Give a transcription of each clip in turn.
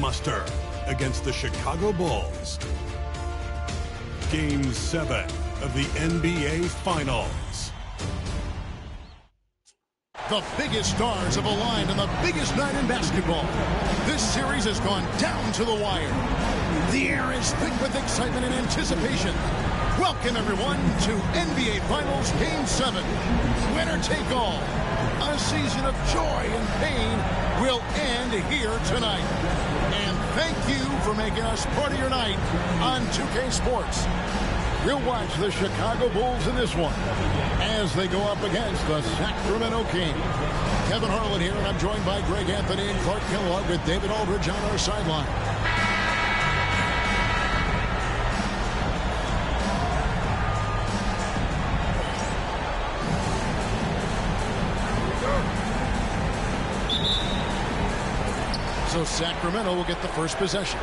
muster against the Chicago Bulls. Game 7 of the NBA Finals. The biggest stars have aligned on the biggest night in basketball. This series has gone down to the wire. The air is thick with excitement and anticipation. Welcome, everyone, to NBA Finals Game 7. Winner take all. A season of joy and pain will end here tonight. And thank you for making us part of your night on 2K Sports. We'll watch the Chicago Bulls in this one as they go up against the Sacramento Kings. Kevin Harlan here, and I'm joined by Greg Anthony and Clark Kellogg with David Aldridge on our sideline. So Sacramento will get the first possession.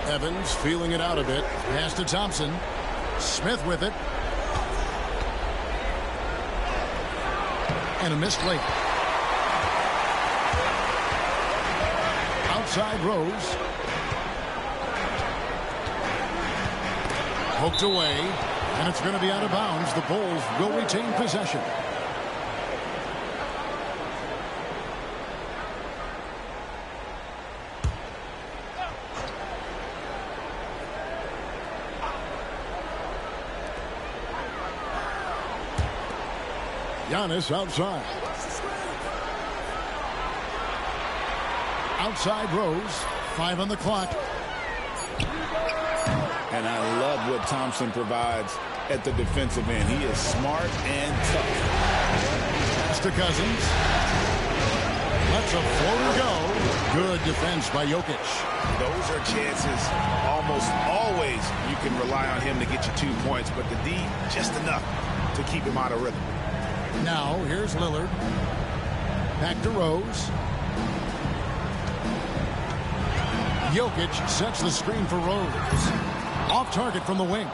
Evans feeling it out a bit. Pass to Thompson. Smith with it. And a missed late. Outside Rose. Poked away. And it's going to be out of bounds. The Bulls will retain possession. Giannis outside. Outside Rose. 5 on the clock. And I love what Thompson provides at the defensive end. He is smart and tough. Pass to Cousins. Lets a floater go. Good defense by Jokic. Those are chances almost always you can rely on him to get you 2 points, but the D just enough to keep him out of rhythm. Now, here's Lillard. Back to Rose. Jokic sets the screen for Rose. Off target from the wing.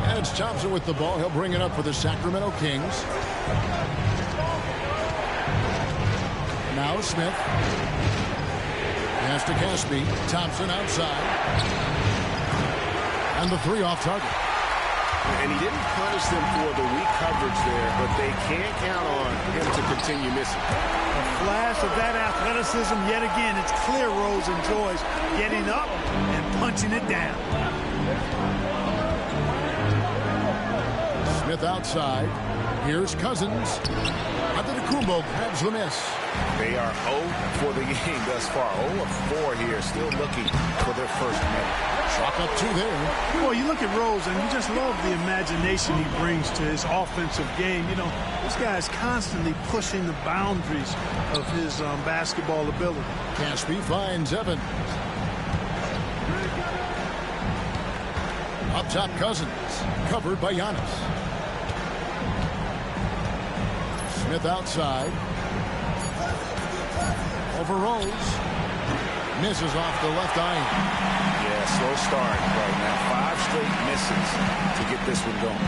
And it's Thompson with the ball. He'll bring it up for the Sacramento Kings. Now Smith. Pass to Caspi. Thompson outside. And the 3 off target. And he didn't punish them for the weak coverage there, but they can't count on him to continue missing. A flash of that athleticism yet again. It's clear Rose enjoys getting up and punching it down. Smith outside. Here's Cousins. Antetokounmpo grabs the miss. They are 0 for the game thus far. 0 of 4 here, still looking for their first minute. Chalk up 2 there. Well, you look at Rose, and you just love the imagination he brings to his offensive game. You know, this guy is constantly pushing the boundaries of his basketball ability. Caspi finds Evans. Up top, Cousins. Covered by Giannis. Smith outside. Over Rose. Misses off the left iron. Yeah, slow start right now. 5 straight misses to get this one going.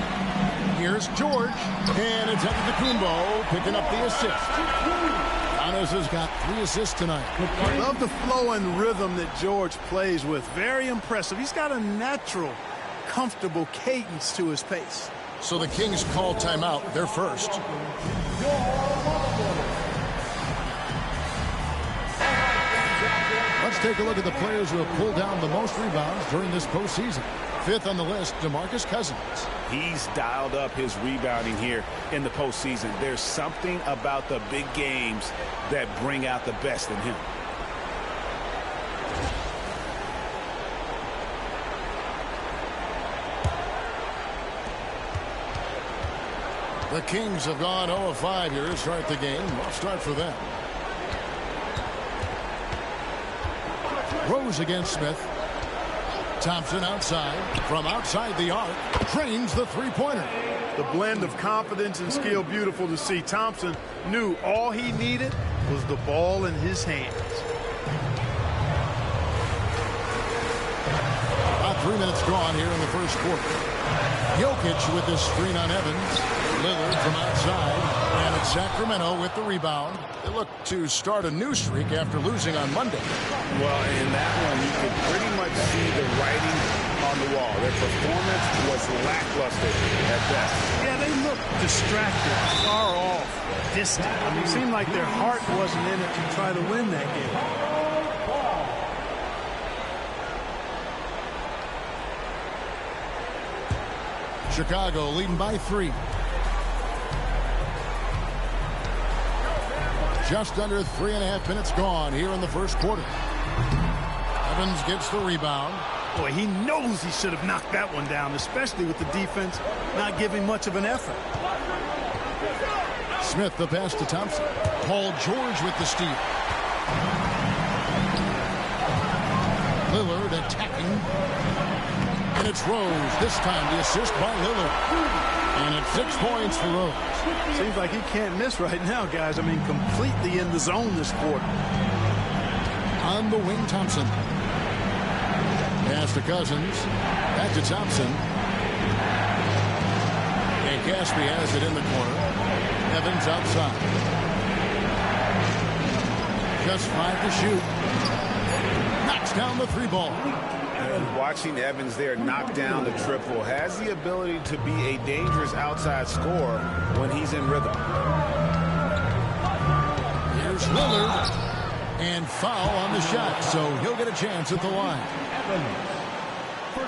Here's George. And it's Antetokounmpo picking up the assist. Giannis has got 3 assists tonight. I love the flow and rhythm that George plays with. Very impressive. He's got a natural, comfortable cadence to his pace. So the Kings call timeout. They're first. Let's take a look at the players who have pulled down the most rebounds during this postseason. 5th on the list, DeMarcus Cousins. He's dialed up his rebounding here in the postseason. There's something about the big games that bring out the best in him. The Kings have gone 0 of 5 here to start the game. Rough start for them. Rose against Smith. Thompson outside. From outside the arc. Trains the 3-pointer. The blend of confidence and skill, beautiful to see. Thompson knew all he needed was the ball in his hands. About 3 minutes gone here in the first quarter. Jokic with this screen on Evans. Lillard from outside. And it's Sacramento with the rebound. They look to start a new streak after losing on Monday. Well, in that one, you could pretty much see the writing on the wall. Their performance was lackluster at best. Yeah, they looked distracted, far off, distant. I mean, it seemed like their heart wasn't in it to try to win that game. Chicago leading by 3. Just under 3.5 minutes gone here in the first quarter. Evans gets the rebound. Boy, he knows he should have knocked that one down, especially with the defense not giving much of an effort. Smith the pass to Thompson. Paul George with the steal. Lillard attacking. And it's Rose. This time the assist by Lillard. And it's 6 points for Rose. Seems like he can't miss right now, guys. I mean, completely in the zone this quarter. On the wing, Thompson. Pass to Cousins. Back to Thompson. And Caspi has it in the corner. Evans outside. Just 5 to shoot. Knocks down the 3 ball. And watching Evans there knock down the triple has the ability to be a dangerous outside scorer when he's in rhythm. Here's Lillard. And foul on the shot, so he'll get a chance at the line.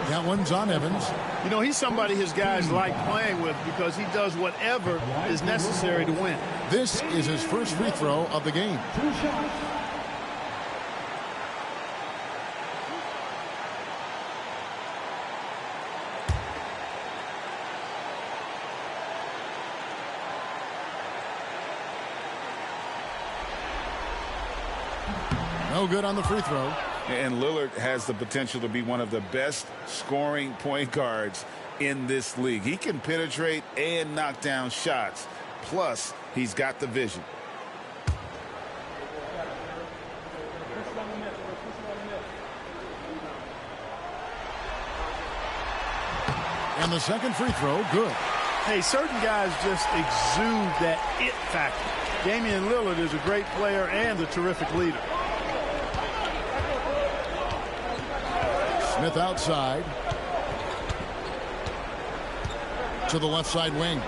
That one's on Evans. You know, he's somebody his guys like playing with because he does whatever is necessary to win. This is his first free throw of the game. No good on the free throw. And Lillard has the potential to be one of the best scoring point guards in this league. He can penetrate and knock down shots. Plus, he's got the vision. And the second free throw, good. Hey, certain guys just exude that it factor. Damian Lillard is a great player and a terrific leader. Smith outside. To the left side wing.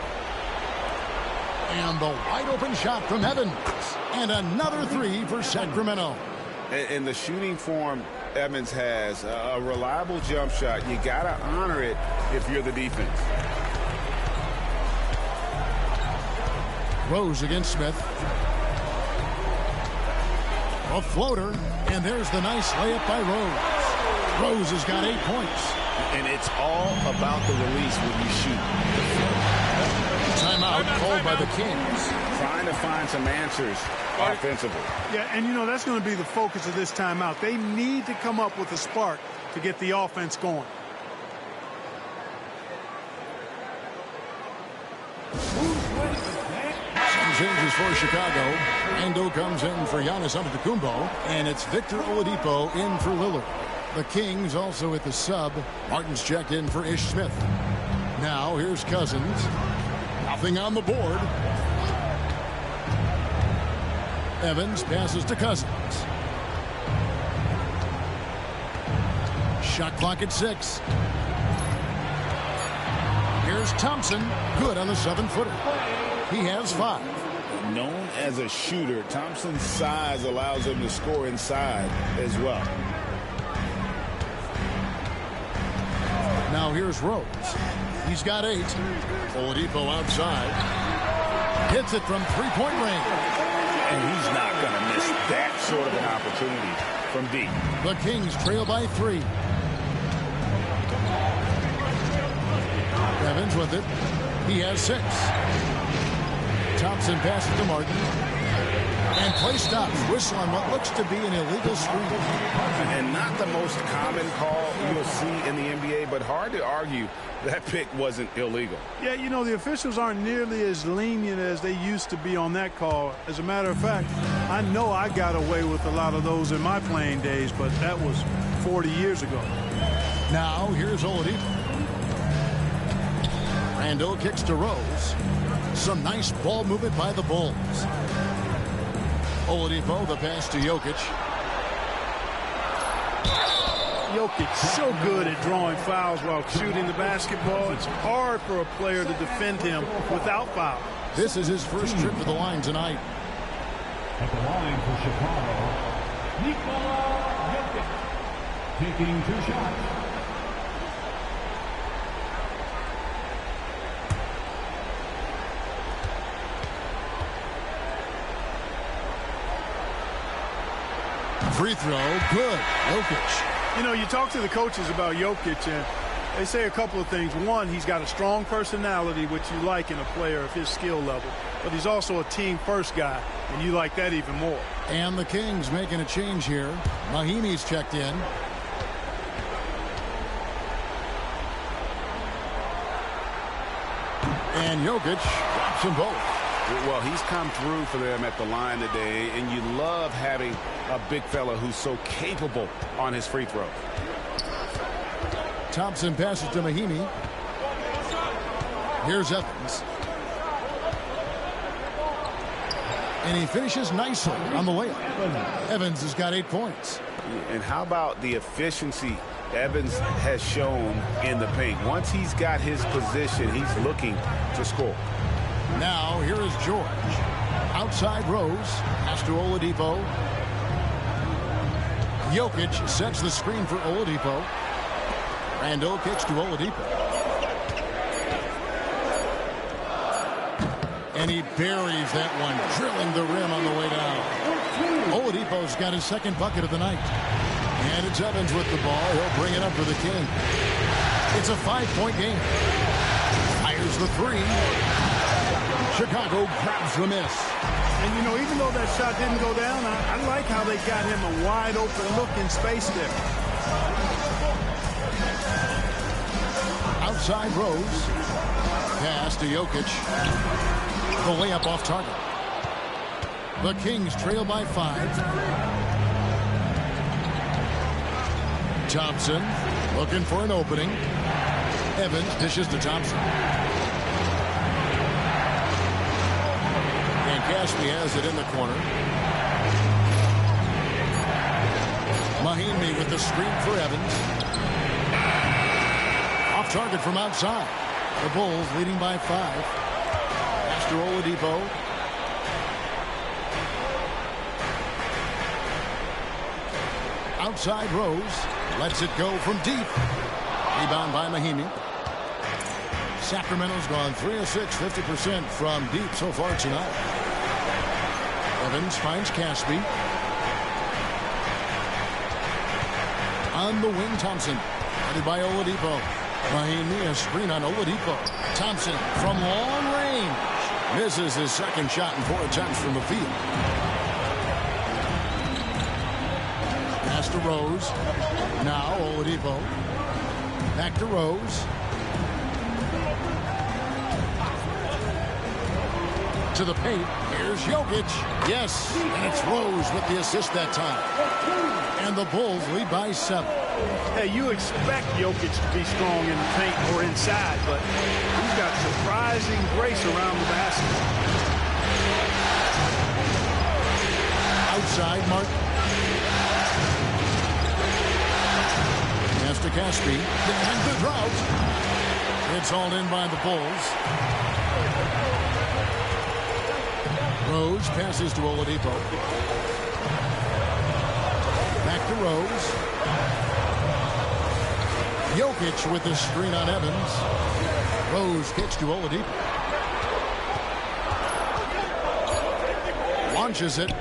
And the wide open shot from Evans. And another 3 for Sacramento. In the shooting form Evans has, a reliable jump shot. You got to honor it if you're the defense. Rose against Smith. A floater. And there's the nice layup by Rose. Rose has got 8 points. And it's all about the release when you shoot. Timeout called by the Kings. Trying to find some answers offensively. Yeah, and you know, that's going to be the focus of this timeout. They need to come up with a spark to get the offense going. Some changes for Chicago. Ando comes in for Giannis Antetokounmpo. And it's Victor Oladipo in for Lillard. The Kings also at the sub. Martin's checked in for Ish Smith. Now here's Cousins. Nothing on the board. Evans passes to Cousins. Shot clock at 6. Here's Thompson. Good on the 7-footer. He has 5. Known as a shooter, Thompson's size allows him to score inside as well. Now here's Rose. He's got 8. Oladipo outside. Hits it from 3-point range. And he's not going to miss that sort of an opportunity from deep. The Kings trail by 3. Evans with it. He has 6. Thompson passes to Martin. And play stops. Whistle on what looks to be an illegal screen. And not the most common call you'll see in the NBA, but hard to argue that pick wasn't illegal. Yeah, you know, the officials aren't nearly as lenient as they used to be on that call. As a matter of fact, I know I got away with a lot of those in my playing days, but that was 40 years ago. Now here's Oladipo. Randall kicks to Rose. Some nice ball movement by the Bulls. Oladipo, the pass to Jokic. Jokic so good at drawing fouls while shooting the basketball. It's hard for a player to defend him without foul. This is his first trip to the line tonight. At the line for Chicago, Nikola Jokic, taking 2 shots. Free throw, good. Jokic. You know, you talk to the coaches about Jokic, and they say a couple of things. One, he's got a strong personality, which you like in a player of his skill level. But he's also a team-first guy, and you like that even more. And the Kings making a change here. Mahimi's checked in. And Jokic drops them both. Well, he's come through for them at the line today, and you love having a big fella who's so capable on his free throw. Thompson passes to Mahimi. Here's Evans. And he finishes nicely on the layup. Evans has got 8 points. And how about the efficiency Evans has shown in the paint? Once he's got his position, he's looking to score. Now, here is George. Outside Rose. Pass to Oladipo. Jokic sets the screen for Oladipo. Randall kicks to Oladipo. And he buries that one, drilling the rim on the way down. Oladipo's got his second bucket of the night. And it's Evans with the ball. He'll bring it up for the King. It's a 5-point game. Fires the 3. Chicago grabs the miss. And, you know, even though that shot didn't go down, I like how they got him a wide-open look in space there. Outside Rose. Pass to Jokic. The layup off target. The Kings trail by 5. Thompson looking for an opening. Evans dishes to Thompson. And Caspi has it in the corner. Mahimi with the screen for Evans. Off target from outside. The Bulls leading by 5. Pass to Oladipo. Outside Rose. Lets it go from deep. Rebound by Mahimi. Sacramento's gone 3 of 6, 50% from deep so far tonight. Evans finds Caspi. On the wing, Thompson. Headed by Oladipo. Mahimi, a screen on Oladipo. Thompson from long range. Misses his second shot in 4 attempts from the field. Pass to Rose. Now Oladipo. Back to Rose. To the paint. Here's Jokic. Yes, and it's Rose with the assist that time. And the Bulls lead by 7. Hey, you expect Jokic to be strong in the paint or inside, but he's got surprising grace around the basket. Outside, Martin. Pass to Caspi. And the drought. It's hauled in by the Bulls. Rose passes to Oladipo. Back to Rose. Jokic with the screen on Evans. Rose kicks to Oladipo. Launches it.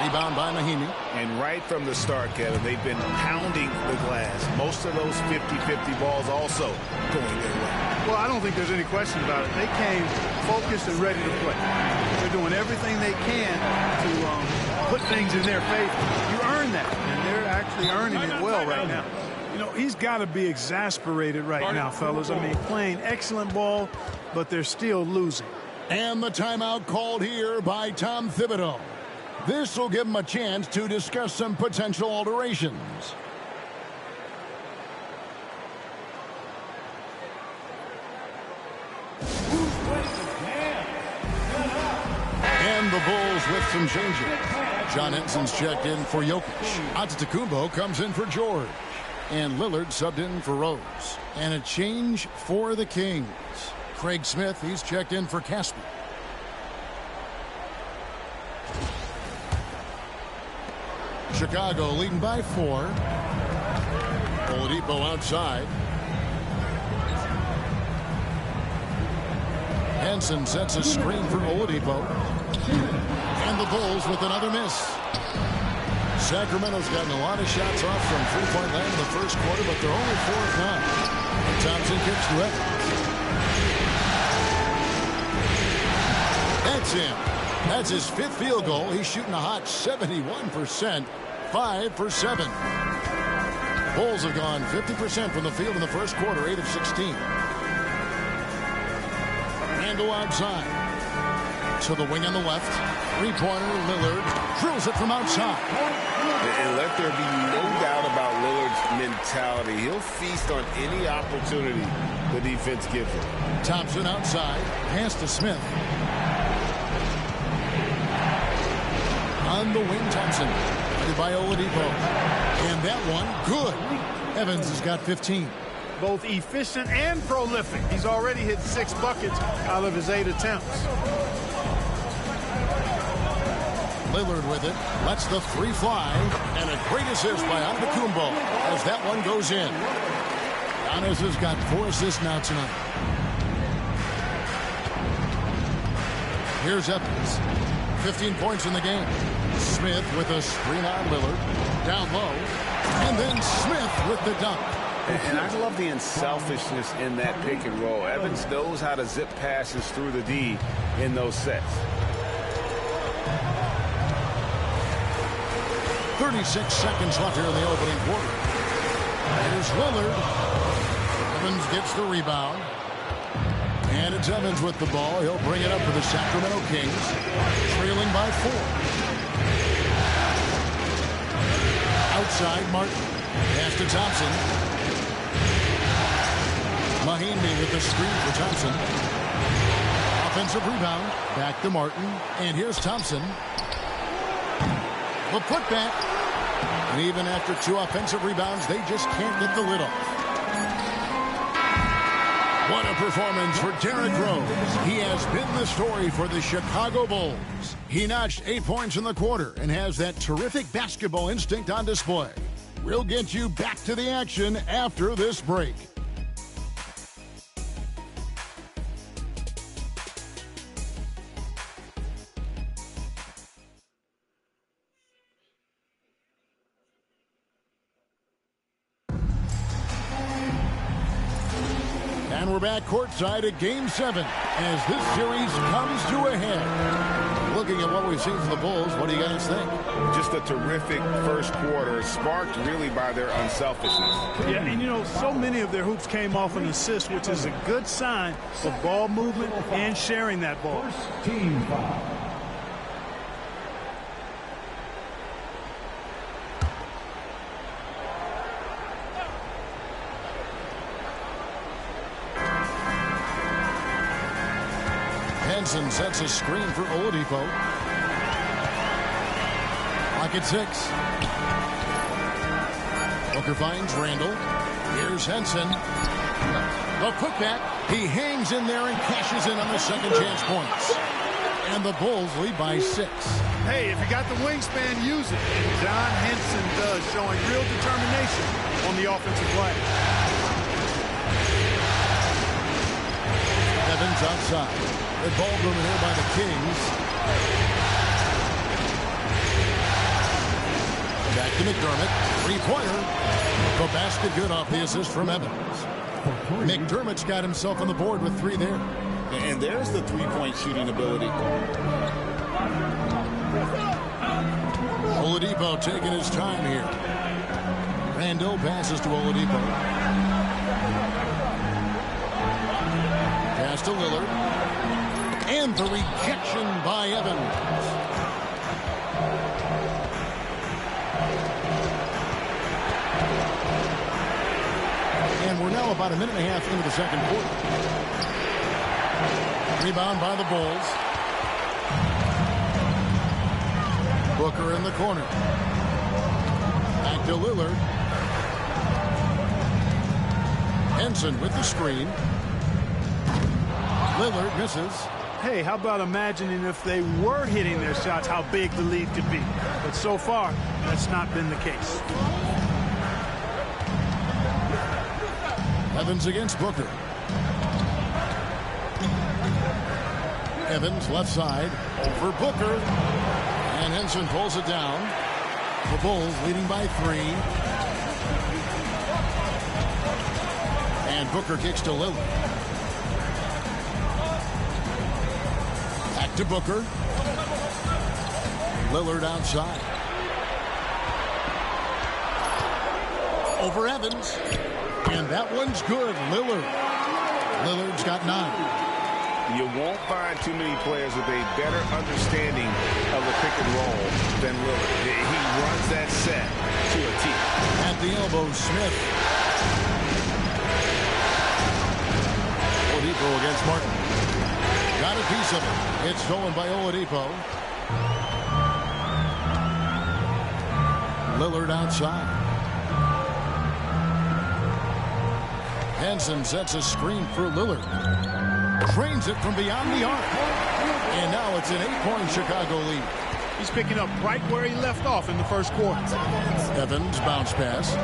Rebound by Mahimi. And right from the start, Kevin, they've been pounding the glass. Most of those 50-50 balls also going their way. Well, I don't think there's any question about it. They came focused and ready to play. They're doing everything they can to put things in their favor. You earn that, and they're actually earning it well right now. You know, he's got to be exasperated right now, fellas. I mean, playing excellent ball, but they're still losing. And the timeout called here by Tom Thibodeau. This will give him a chance to discuss some potential alterations. And the Bulls with some changes. John Henson's checked in for Jokic. Antetokounmpo comes in for George. And Lillard subbed in for Rose. And a change for the Kings. Craig Smith, he's checked in for Caspi. Chicago leading by 4. Oladipo outside. Henson sets a screen for Oladipo. And the Bulls with another miss. Sacramento's gotten a lot of shots off from three-point land in the first quarter, but they're only 4 of 9. And Thompson kicks to Evans. That's him. That's his 5th field goal. He's shooting a hot 71%, 5 for 7. Bulls have gone 50% from the field in the first quarter, 8 of 16. Randall outside. To the wing on the left. Three-pointer, Lillard drills it from outside. And let there be no doubt about Lillard's mentality. He'll feast on any opportunity the defense gives him. Thompson outside. Pass to Smith. On the wing, Thompson. Headed by Oladipo. And that one, good. Evans has got 15. Both efficient and prolific. He's already hit 6 buckets out of his 8 attempts. Lillard with it. Lets the 3 fly. And a great assist by Antetokounmpo as that one goes in. Giannis has got 4 assists now tonight. Here's Evans. 15 points in the game. Smith with a screen on Lillard. Down low. And then Smith with the dunk. And I love the unselfishness in that pick and roll. Evans knows how to zip passes through the D in those sets. 36 seconds left here in the opening quarter. Here's Lillard. Evans gets the rebound. And it's Evans with the ball. He'll bring it up for the Sacramento Kings. Trailing by 4. Outside, Martin. Pass to Thompson. Mahinmi with the screen for Thompson. Offensive rebound. Back to Martin. And here's Thompson. The putback. And even after 2 offensive rebounds, they just can't get the lid off. What a performance for Derrick Rose. He has been the story for the Chicago Bulls. He notched 8 points in the quarter and has that terrific basketball instinct on display. We'll get you back to the action after this break. And we're back courtside at Game 7 as this series comes to a head. Looking at what we've seen from the Bulls, what do you guys think? Just a terrific first quarter, sparked really by their unselfishness. Yeah, and you know, so many of their hoops came off an assist, which is a good sign of ball movement and sharing that ball. Team foul. Henson sets a screen for Oladipo. Clock at 6. Booker finds Randall. Here's Henson. The putback. He hangs in there and cashes in on the second chance points. And the Bulls lead by 6. Hey, if you got the wingspan, use it. And John Henson does, showing real determination on the offensive glass. Evans outside. The ball moving here by the Kings. Back to McDermott. 3-pointer. The basket good off the assist from Evans. McDermott's got himself on the board with 3 there. And there's the three-point shooting ability. Oladipo taking his time here. Randall passes to Oladipo. Pass to Lillard. And the rejection by Evans. And we're now about a minute and a half into the second quarter. Rebound by the Bulls. Booker in the corner. Back to Lillard. Henson with the screen. Lillard misses. Hey, how about imagining if they were hitting their shots, how big the lead could be. But so far, that's not been the case. Evans against Booker. Evans left side over Booker. And Henson pulls it down. The Bulls leading by 3. And Booker kicks to Lillard. Back to Booker. Lillard outside. Over Evans. And that one's good. Lillard's got 9. You won't find too many players with a better understanding of the pick and roll than Lillard. He runs that set to a T. At the elbow, Smith. Oladipo against Martin. Got a piece of it. It's stolen by Oladipo. Lillard outside. Henson sets a screen for Lillard. Trains it from beyond the arc. And now it's an 8-point Chicago lead. He's picking up right where he left off in the first quarter. Evans bounce pass.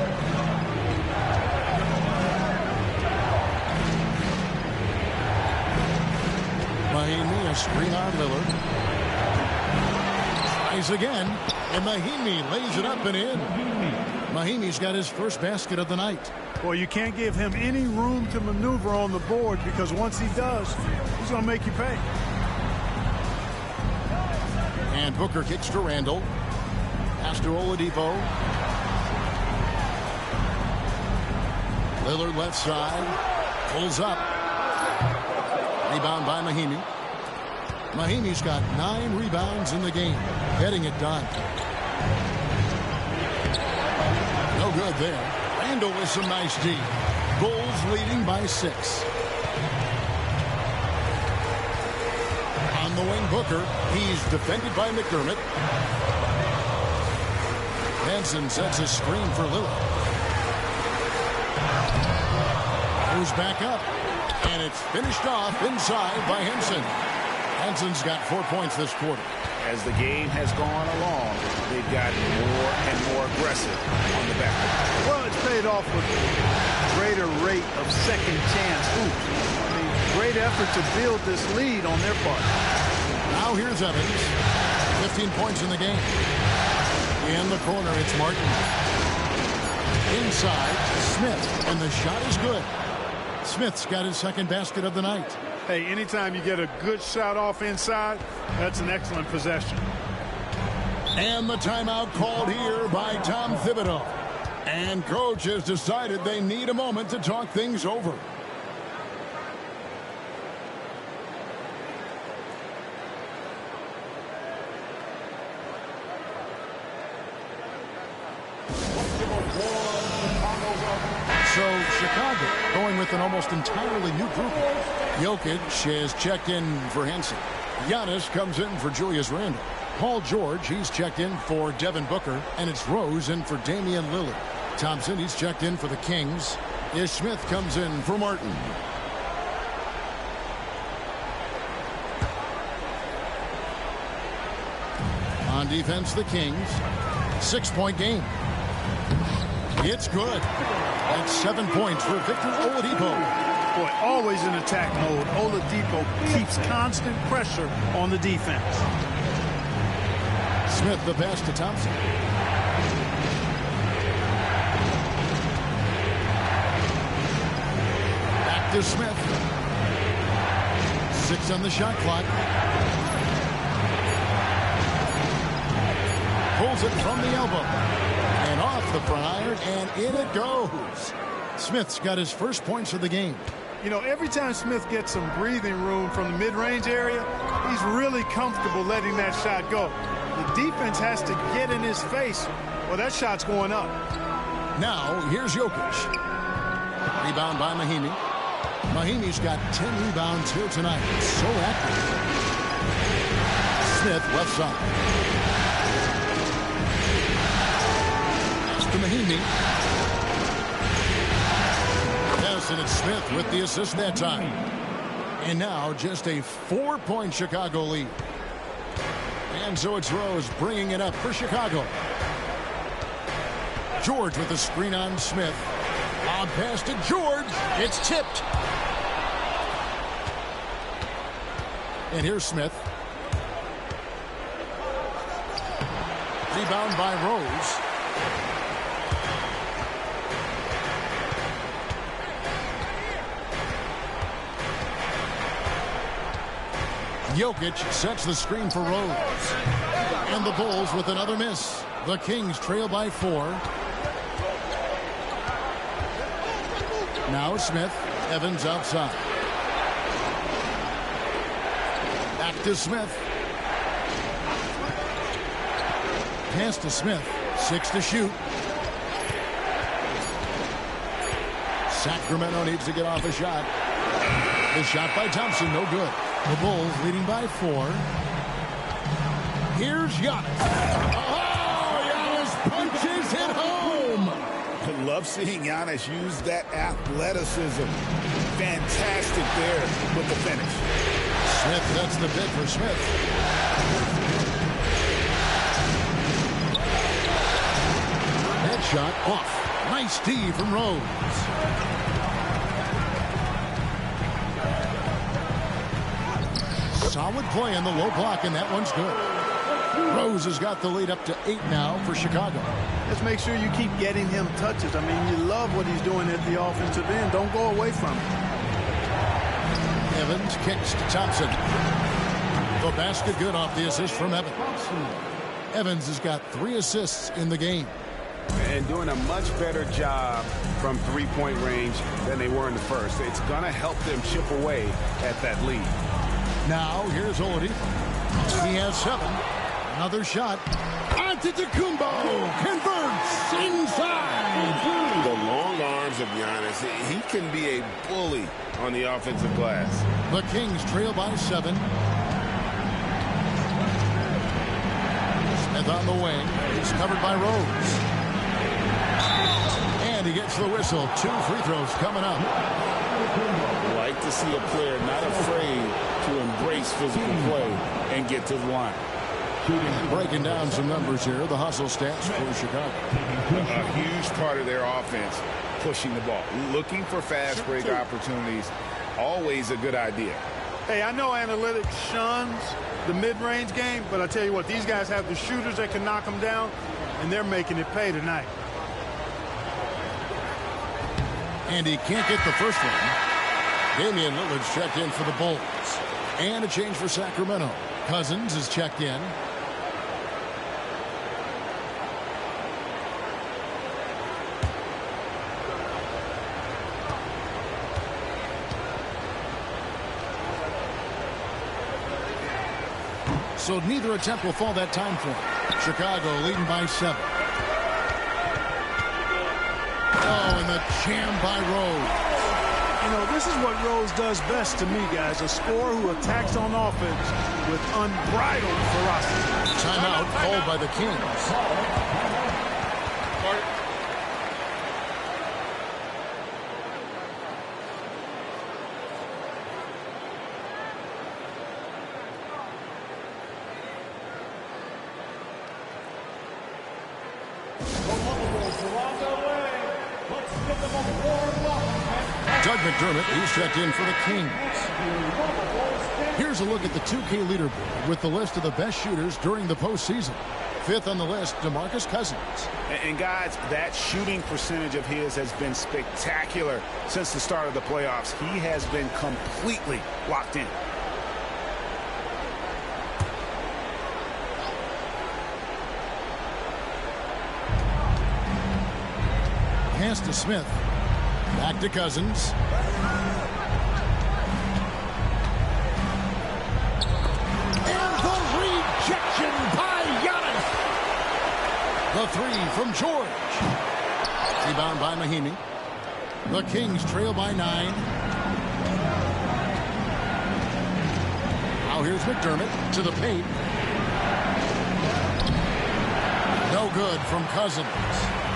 Mahinmi, a screen on Lillard. Tries again. And Mahinmi lays it up and in. Mahimi's got his first basket of the night. Well, you can't give him any room to maneuver on the board because once he does, he's going to make you pay. And Booker kicks to Randall. Pass to Oladipo. Lillard left side. Pulls up. Rebound by Mahinmi. Mahimi's got 9 rebounds in the game. Getting it done. No good there. Randall with some nice D. Bulls leading by 6. On the wing, Booker. He's defended by McDermott. Henson sets a screen for Lillard. Goes back up. And it's finished off inside by Henson. Henson's got 4 points this quarter. As the game has gone along, they've gotten more and more aggressive on the back. Well, it's paid off with greater rate of second chance hoops. I mean, great effort to build this lead on their part. Now here's Evans. 15 points in the game. In the corner, it's Martin. Inside, Smith. And the shot is good. Smith's got his second basket of the night. Hey, anytime you get a good shot off inside, that's an excellent possession. And the timeout called here by Tom Thibodeau. And coach has decided they need a moment to talk things over. So Chicago going with an almost entirely new group. Jokic has checked in for Henson. Giannis comes in for Julius Randle. Paul George, he's checked in for Devin Booker. And it's Rose in for Damian Lillard. Thompson, he's checked in for the Kings. Ish Smith comes in for Martin. On defense, the Kings. 6-point game. It's good. That's 7 points for Victor Oladipo. Boy, always in attack mode. Oladipo keeps constant pressure on the defense. Smith the pass to Thompson. Back to Smith. 6 on the shot clock. Pulls it from the elbow. And off the front iron, and in it goes. Smith's got his first points of the game. You know, every time Smith gets some breathing room from the mid-range area, he's really comfortable letting that shot go. The defense has to get in his face. Well, that shot's going up. Now, here's Jokic. Rebound by Mahinmi. Mahimi's got 10 rebounds here tonight. So active. Smith left side. Mahimi. Yes, and it's Smith with the assist that time. And now just a 4-point Chicago lead. And so it's Rose bringing it up for Chicago. George with the screen on Smith. Lob pass to George. It's tipped. And here's Smith. Rebound by Rose. Jokic sets the screen for Rose. And the Bulls with another miss. The Kings trail by 4. Now Smith. Evans outside. Back to Smith. Pass to Smith. 6 to shoot. Sacramento needs to get off a shot. The shot by Thompson, no good. The Bulls leading by 4. Here's Giannis. Oh, Giannis punches it home. I love seeing Giannis use that athleticism. Fantastic there with the finish. Smith, that's the bid for Smith. Headshot off. Nice D from Rose. Solid play in the low block, and that one's good. Rose has got the lead up to 8 now for Chicago. Just make sure you keep getting him touches. I mean, you love what he's doing at the offensive end. Don't go away from him. Evans kicks to Thompson. The basket good off the assist from Evans. Evans has got 3 assists in the game. And doing a much better job from three-point range than they were in the first. It's going to help them chip away at that lead. Now, here's Oladipo. He has 7. Another shot. Antetokounmpo converts inside. The long arms of Giannis. He can be a bully on the offensive glass. The Kings trail by 7. Smith on the wing. He's covered by Rose. And he gets the whistle. 2 free throws coming up. Like to see a player not afraid to embrace physical play and get to the line. Breaking down some numbers here. The hustle stats for Chicago. A huge part of their offense, pushing the ball. Looking for fast break opportunities. Always a good idea. Hey, I know analytics shuns the mid-range game, but I tell you what, these guys have the shooters that can knock them down, and they're making it pay tonight. And he can't get the first one. Damian Lillard's checked in for the Bulls. And a change for Sacramento. Cousins is checked in. So neither attempt will fall that time for him. Chicago leading by 7. Oh, and the jam by Rose. You know, this is what Rose does best to me, guys. A scorer who attacks on offense with unbridled ferocity. Timeout called by the Kings. Doug McDermott, he's checked in for the Kings. Here's a look at the 2K leaderboard with the list of the best shooters during the postseason. 5th on the list, DeMarcus Cousins. And guys, that shooting percentage of his has been spectacular since the start of the playoffs. He has been completely locked in. Pass to Smith. Back to Cousins. And the rejection by Giannis. The 3 from George. Rebound by Mahimi. The Kings trail by 9. Now here's McDermott to the paint. No good from Cousins.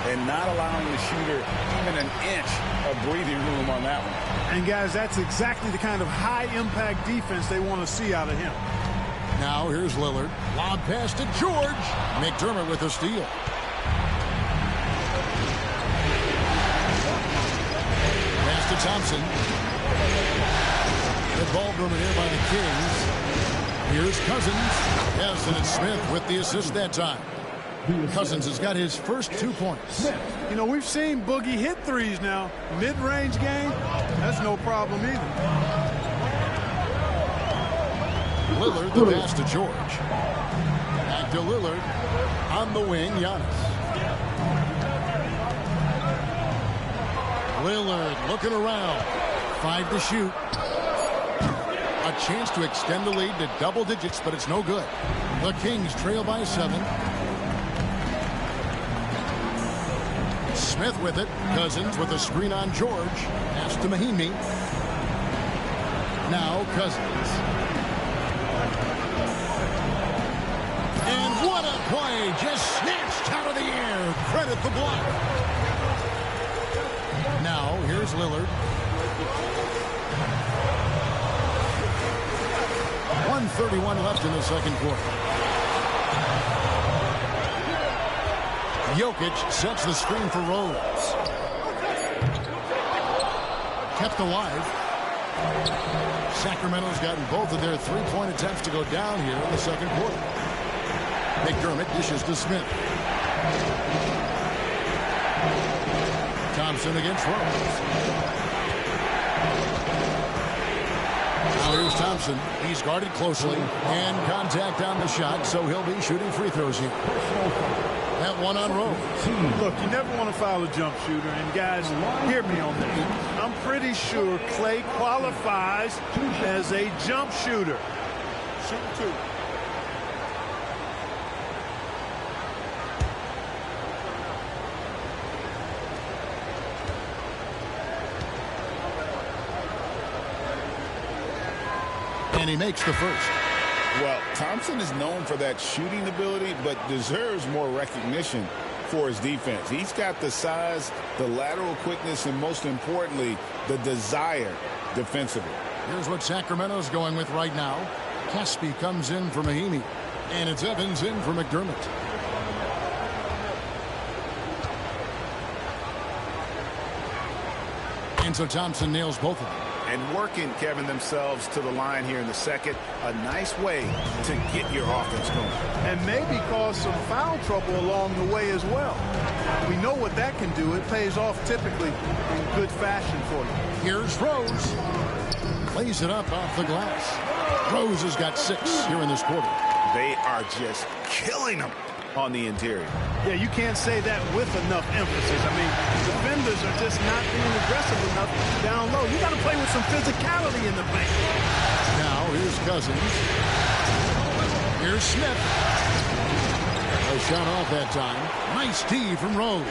and not allowing the shooter even an inch of breathing room on that one. And, guys, that's exactly the kind of high-impact defense they want to see out of him. Now here's Lillard. Lob pass to George. McDermott with a steal. Pass to Thompson. The ball driven here by the Kings. Here's Cousins. Yes, and it's Smith with the assist that time. Cousins has got his first 2 points. You know, we've seen Boogie hit threes now. Mid-range game, that's no problem either. Lillard, the pass to George. Back to Lillard. On the wing, Giannis. Lillard looking around. 5 to shoot. A chance to extend the lead to double digits, but it's no good. The Kings trail by 7. Smith with it. Cousins with a screen on George. Pass to Mahimi. Now Cousins. And what a play. Just snatched out of the air. Credit the block. Now here's Lillard. 1:31 left in the second quarter. Jokic sets the screen for Rose. Kept alive. Sacramento's gotten both of their three-point attempts to go down here in the second quarter. McDermott dishes to Smith. Thompson against Rose. Now here's Thompson. He's guarded closely. And contact on the shot, so he'll be shooting free throws here. That one on Rose. Look, you never want to foul a jump shooter. And, guys, hear me on this. I'm pretty sure Clay qualifies as a jump shooter. Shoot 2. And he makes the first. Well, Thompson is known for that shooting ability, but deserves more recognition for his defense. He's got the size, the lateral quickness, and most importantly, the desire defensively. Here's what Sacramento's going with right now. Caspi comes in for Mahimi. And it's Evans in for McDermott. And so Thompson nails both of them. And working, Kevin, themselves to the line here in the second. A nice way to get your offense going. And maybe cause some foul trouble along the way as well. We know what that can do. It pays off typically in good fashion for you. Here's Rose. Plays it up off the glass. Rose has got 6 here in this quarter. They are just killing them on the interior. Yeah, you can't say that with enough emphasis. I mean, defenders are just not being aggressive enough down low. You got to play with some physicality in the paint. Now, here's Cousins. Here's Smith. A shot off that time. Nice D from Rose.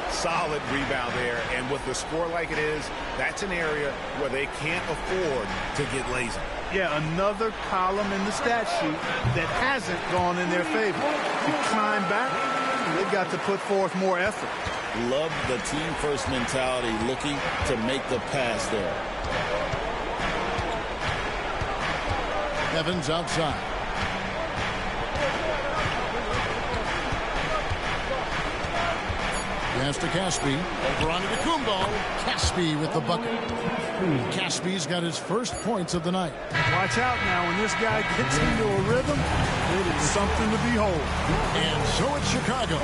Solid rebound there, and with the score like it is, that's an area where they can't afford to get lazy. Yeah, another column in the stat sheet that hasn't gone in their favor. You climb back, they've got to put forth more effort. Love the team-first mentality, looking to make the pass there. Evans outside. Pass to Caspi. Over onto the Kumbo. Caspi with the bucket. Caspi's got his first points of the night. Watch out now. When this guy gets into a rhythm, it is something to behold. And so it's Chicago,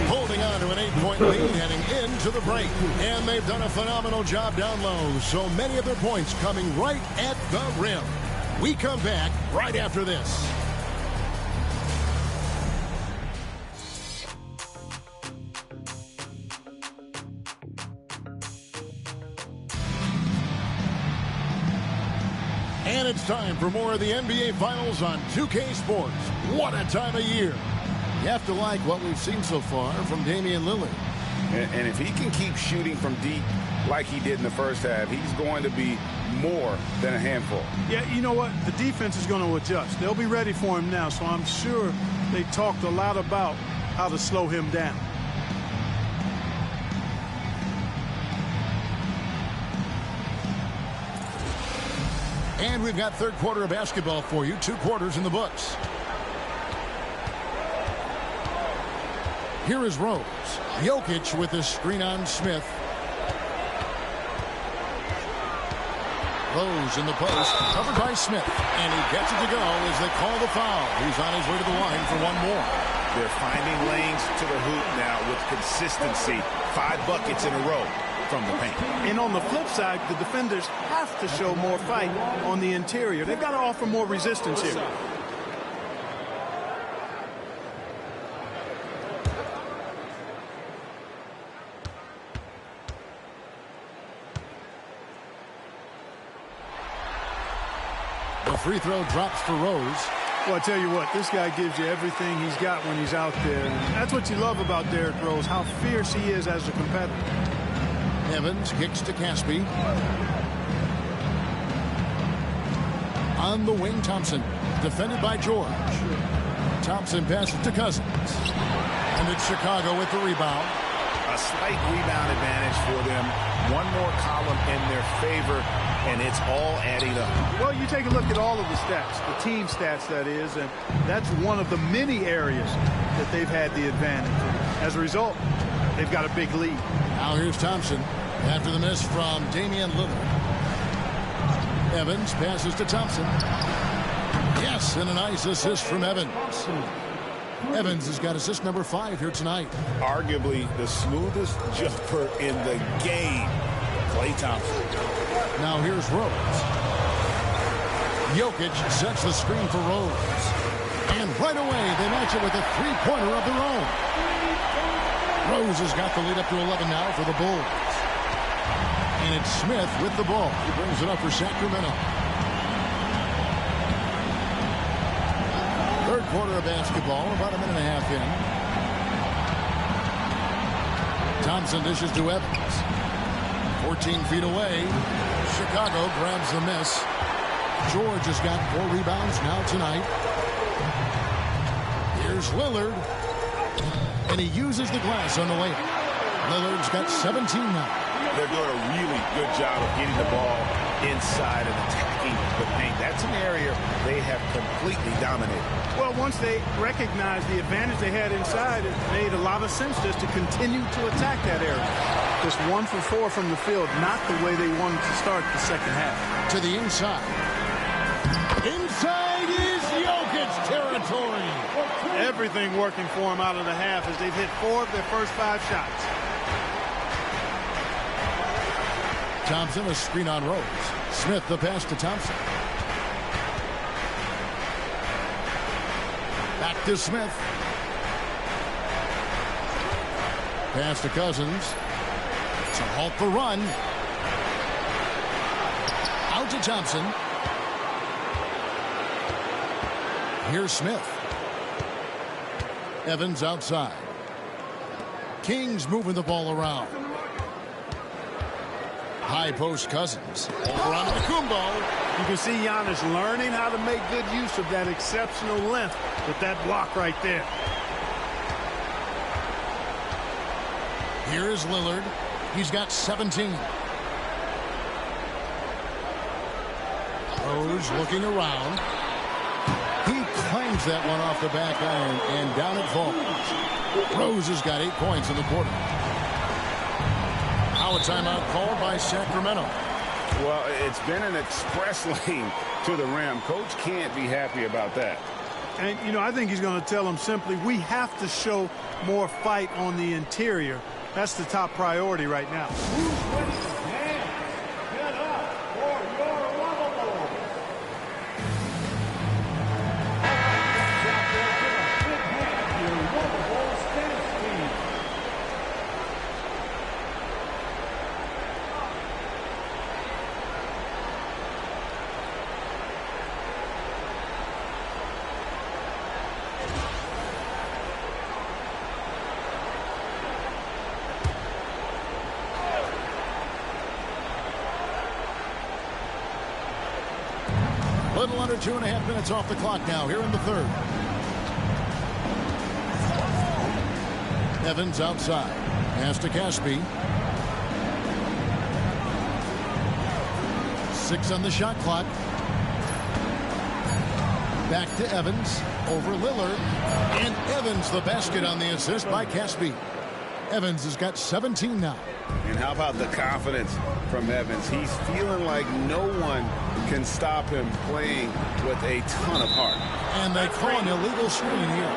holding on to an 8-point lead heading into the break. And they've done a phenomenal job down low. So many of their points coming right at the rim. We come back right after this. And it's time for more of the NBA Finals on 2K Sports. What a time of year. You have to like what we've seen so far from Damian Lillard. And if he can keep shooting from deep like he did in the first half, he's going to be more than a handful. Yeah, you know what? The defense is going to adjust. They'll be ready for him now, so I'm sure they talked a lot about how to slow him down. And we've got third quarter of basketball for you. 2 quarters in the books. Here is Rose. Jokic with the screen on Smith. Rose in the post, covered by Smith. And he gets it to go as they call the foul. He's on his way to the line for one more. They're finding lanes to the hoop now with consistency. 5 buckets in a row from the paint. And on the flip side, the defenders have to show more fight on the interior. They've got to offer more resistance here. The free throw drops for Rose. Well, I tell you what, this guy gives you everything he's got when he's out there. And that's what you love about Derrick Rose, how fierce he is as a competitor. Evans kicks to Caspi. On the wing, Thompson. Defended by George. Thompson passes to Cousins. And it's Chicago with the rebound. A slight rebound advantage for them. One more column in their favor, and it's all adding up. Well, you take a look at all of the stats, the team stats, that is, and that's one of the many areas that they've had the advantage. As a result, they've got a big lead. Now here's Thompson after the miss from Damian Lillard. Evans passes to Thompson. Yes, and a nice assist from Evans. Evans has got assist number 5 here tonight. Arguably the smoothest jumper in the game, Klay Thompson. Now here's Rose. Jokic sets the screen for Rose. And right away they match it with a 3-pointer of their own. Rose has got the lead up to 11 now for the Bulls. And it's Smith with the ball. He brings it up for Sacramento. Third quarter of basketball, about a minute and a half in. Thompson dishes to Evans. 14 feet away. Chicago grabs the miss. George has got 4 rebounds now tonight. Here's Lillard. And he uses the glass on the layup. Lillard's got 17 now. They're doing a really good job of getting the ball inside and attacking the paint. That's an area they have completely dominated. Well, once they recognized the advantage they had inside, it made a lot of sense just to continue to attack that area. Just 1 for 4 from the field, not the way they wanted to start the second half. To the inside. Inside is Jokic territory. Everything working for them out of the half as they've hit 4 of their first 5 shots. Thompson, a screen on Rose. Smith, the pass to Thompson. Back to Smith. Pass to Cousins. To halt the run. Out to Thompson. Here's Smith. Evans outside. Kings moving the ball around. High post Cousins. Over onto the Kumbo. You can see Giannis learning how to make good use of that exceptional length with that block right there. Here is Lillard. He's got 17. Rose looking around. He claims that one off the back iron, and down it falls. Rose has got 8 points in the quarter. Now a timeout called by Sacramento. Well, it's been an express lane to the rim. Coach can't be happy about that. And, you know, I think he's going to tell them simply, we have to show more fight on the interior. That's the top priority right now. Get up for your level. Your lovable stance team. Little under 2.5 minutes off the clock now here in the third. Evans outside. Pass to Caspi. 6 on the shot clock. Back to Evans. Over Lillard. And Evans the basket on the assist by Caspi. Evans has got 17 now. And how about the confidence from Evans? He's feeling like no one can stop him playing with a ton of heart. And they call an illegal screen here.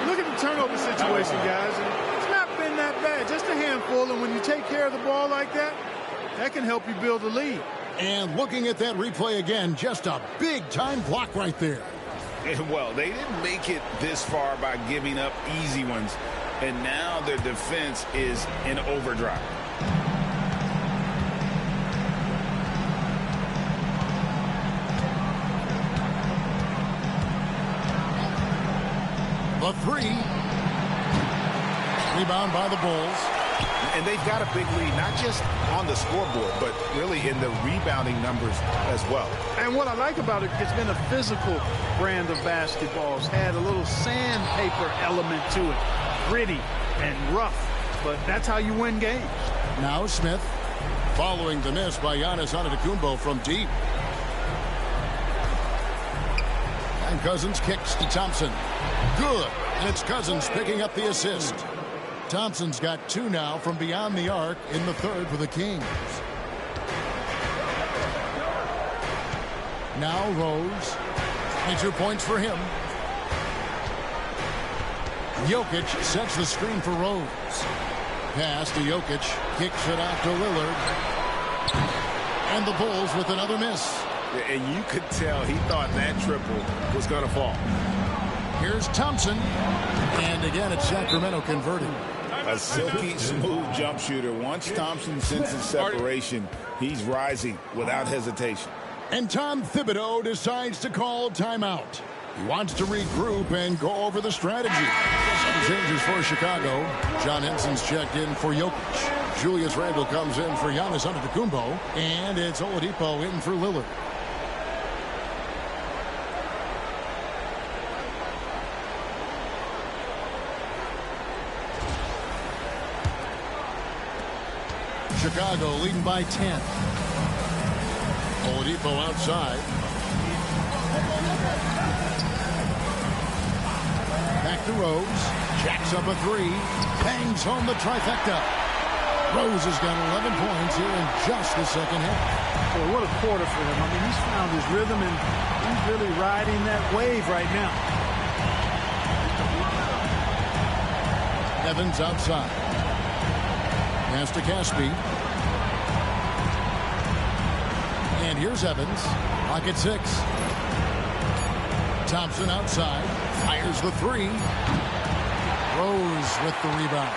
Look at the turnover situation, guys. It's not been that bad, just a handful. And when you take care of the ball like that, that can help you build a lead. And looking at that replay again, just a big-time block right there. And well, they didn't make it this far by giving up easy ones. And now their defense is in overdrive. The three. Rebound by the Bulls. And they've got a big lead, not just on the scoreboard, but really in the rebounding numbers as well. And what I like about it, it's been a physical brand of basketball. It's had a little sandpaper element to it. Gritty and rough, but that's how you win games. Now Smith, following the miss by Giannis Antetokounmpo from deep. And Cousins kicks to Thompson. Good. And it's Cousins picking up the assist. Thompson's got 2 now from beyond the arc in the third for the Kings. Now Rose. 22 points for him. Jokic sets the screen for Rose. Pass to Jokic. Kicks it out to Lillard. And the Bulls with another miss. And you could tell he thought that triple was going to fall. Here's Thompson. And again, it's Sacramento converting. A silky smooth jump shooter. Once Thompson senses separation, he's rising without hesitation. And Tom Thibodeau decides to call timeout. He wants to regroup and go over the strategy. Some changes for Chicago. John Henson's checked in for Jokic. Julius Randle comes in for Giannis Antetokounmpo. And it's Oladipo in for Lillard. Chicago leading by 10. Oladipo outside. Back to Rose. Jacks up a 3. Bangs home the trifecta. Rose has got 11 points here in just the second half. Boy, what a quarter for him. I mean, he's found his rhythm, and he's really riding that wave right now. Evans outside. Pass to Caspi. And here's Evans. Pocket 6. Thompson outside. Fires the 3. Rose with the rebound.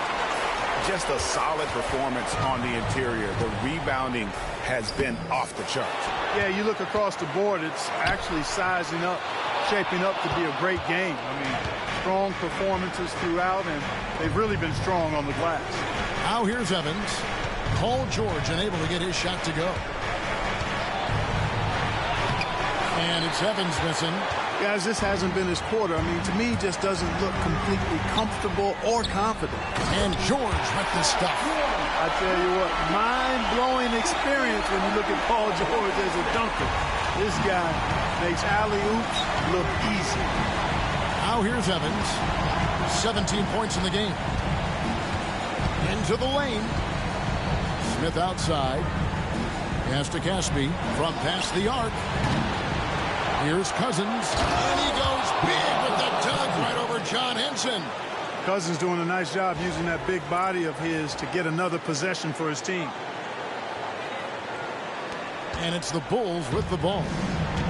Just a solid performance on the interior. The rebounding has been off the charts. Yeah, you look across the board, it's actually sizing up, shaping up to be a great game. I mean, strong performances throughout, and they've really been strong on the glass. Now here's Evans. Paul George unable to get his shot to go. And it's Evans missing. Guys, this hasn't been his quarter. I mean, to me, just doesn't look completely comfortable or confident. And George with the stuff. I tell you what, mind-blowing experience when you look at Paul George as a dunker. This guy makes alley-oops look easy. Now here's Evans. 17 points in the game. Into the lane. Smith outside. Pass to Caspi from past the arc. Here's Cousins. And he goes big with the dunk right over John Henson. Cousins doing a nice job using that big body of his to get another possession for his team. And it's the Bulls with the ball.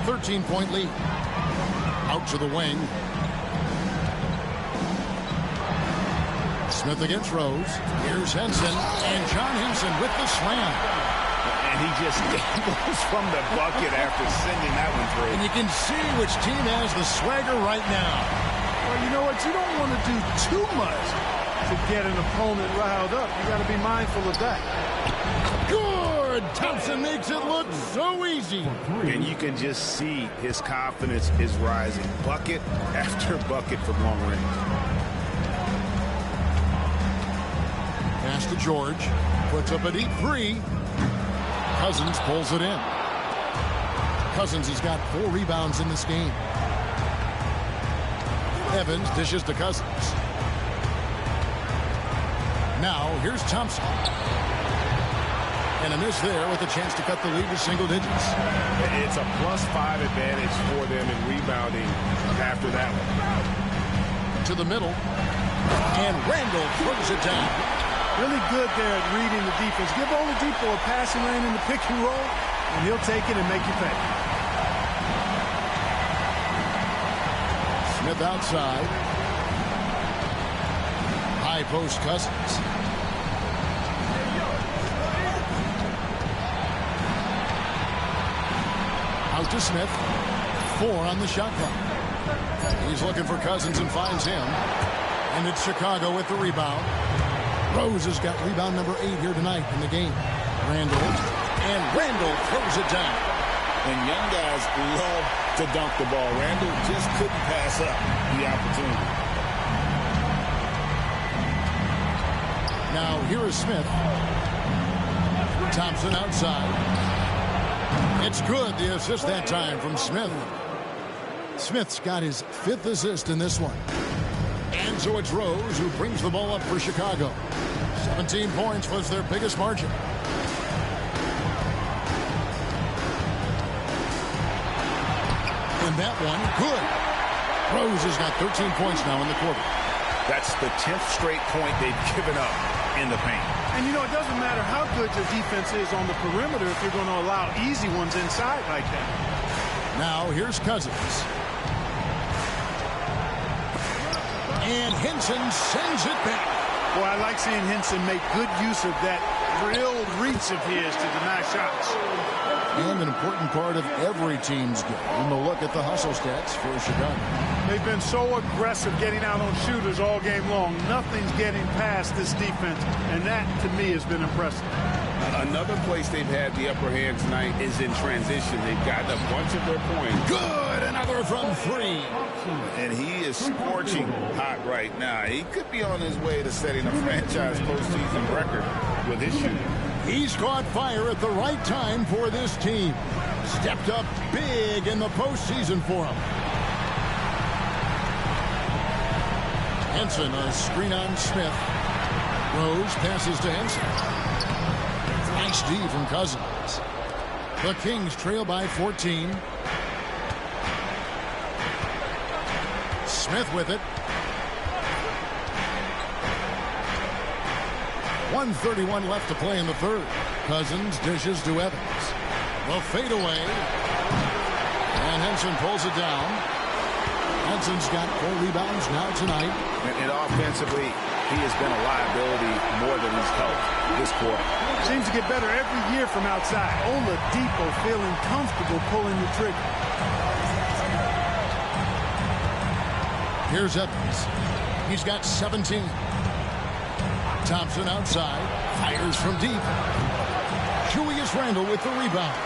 13-point lead. Out to the wing. Smith against Rose. Here's Henson. And John Henson with the slam. And he just goes from the bucket after sending that one through. And you can see which team has the swagger right now. Well, you know what? You don't want to do too much to get an opponent riled up. You got to be mindful of that. Good! Thompson makes it look so easy. And you can just see his confidence is rising. Bucket after bucket from long range. Pass to George. Puts up a deep 3. Cousins pulls it in. Cousins has got 4 rebounds in this game. Evans dishes to Cousins. Now, here's Thompson. And a miss there with a chance to cut the lead to single digits. It's a +5 advantage for them in rebounding after that one. To the middle. And Randall throws it down. Really good there at reading the defense. Give Oladipo a passing lane in the pick and roll, and he'll take it and make you pay. Smith outside. High post Cousins. Out to Smith. 4 on the shot clock. He's looking for Cousins and finds him. And it's Chicago with the rebound. Rose has got rebound number 8 here tonight in the game. Randall throws it down. And young guys love to dunk the ball. Randall just couldn't pass up the opportunity. Now here is Smith. Thompson outside. It's good, the assist that time from Smith. Smith's got his 5th assist in this one. And so it's Rose who brings the ball up for Chicago. 17 points was their biggest margin. And that one, good. Rose has got 13 points now in the quarter. That's the 10th straight point they've given up in the paint. And, you know, it doesn't matter how good your defense is on the perimeter if you're going to allow easy ones inside like that. Now here's Cousins. And Henson sends it back. Boy, I like seeing Henson make good use of that drilled reach of his to deny shots. And an important part of every team's game. We'll look at the hustle stats for Chicago. They've been so aggressive getting out on shooters all game long. Nothing's getting past this defense, and that, to me, has been impressive. Another place they've had the upper hand tonight is in transition. They've gotten a bunch of their points. Good! Another from 3. And he is scorching hot right now. He could be on his way to setting a franchise postseason record with his shooting. He's caught fire at the right time for this team. Stepped up big in the postseason for him. Henson, a screen on Smith. Rose passes to Henson. Nice D from Cousins. The Kings trail by 14. Smith with it. 1:31 left to play in the third. Cousins dishes to Evans. The fadeaway. And Henson pulls it down. Henson's got 4 rebounds now tonight. And offensively, he has been a liability more than he's helped this quarter. Seems to get better every year from outside. Oladipo feeling comfortable pulling the trigger. Here's Evans. He's got 17. Thompson outside. Fires from deep. Julius Randle with the rebound.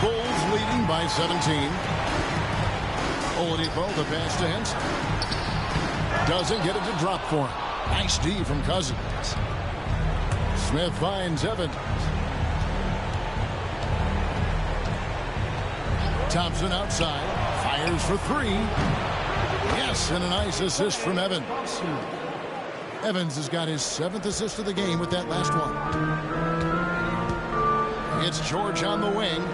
Bulls leading by 17. Oladipo the pass to Henson. Doesn't get it to drop for him. Nice D from Cousins. Smith finds Evans. Thompson outside. Fires for 3. Yes, and a nice assist from Evans. Evans has got his 7th assist of the game with that last one. It's George on the wing.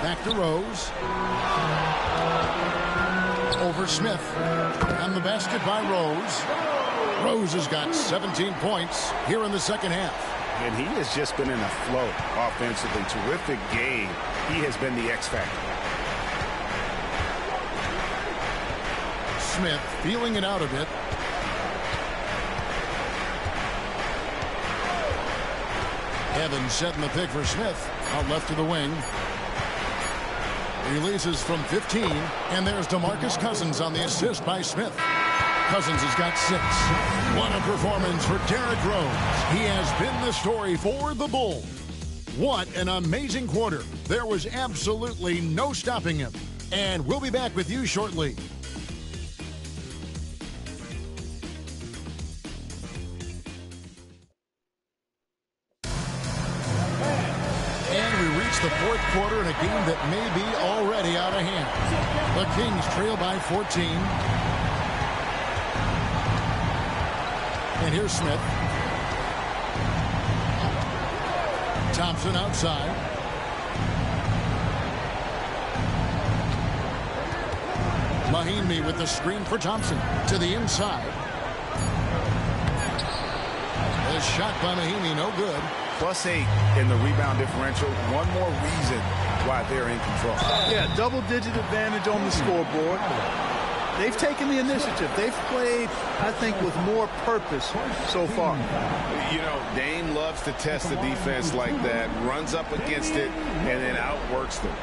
Back to Rose. Over Smith. And the basket by Rose. Rose has got 17 points here in the second half. And he has just been in a flow offensively. Terrific game. He has been the X factor. Smith feeling it out a bit. Evans setting the pick for Smith. Out left to the wing. Releases from 15. And there's DeMarcus Cousins on the assist by Smith. Cousins has got 6. What a performance for Derrick Rose. He has been the story for the Bulls. What an amazing quarter. There was absolutely no stopping him. And we'll be back with you shortly. the fourth quarter in a game that may be already out of hand. The Kings trail by 14. And here's Smith. Thompson outside. Mahinmi with the screen for Thompson to the inside. A shot by Mahinmi, no good. +8 in the rebound differential. One more reason why they're in control. Yeah, double-digit advantage on the scoreboard. They've taken the initiative. They've played, I think, with more purpose so far. You know, Dame loves to test the defense like that, runs up against it, and then outworks them.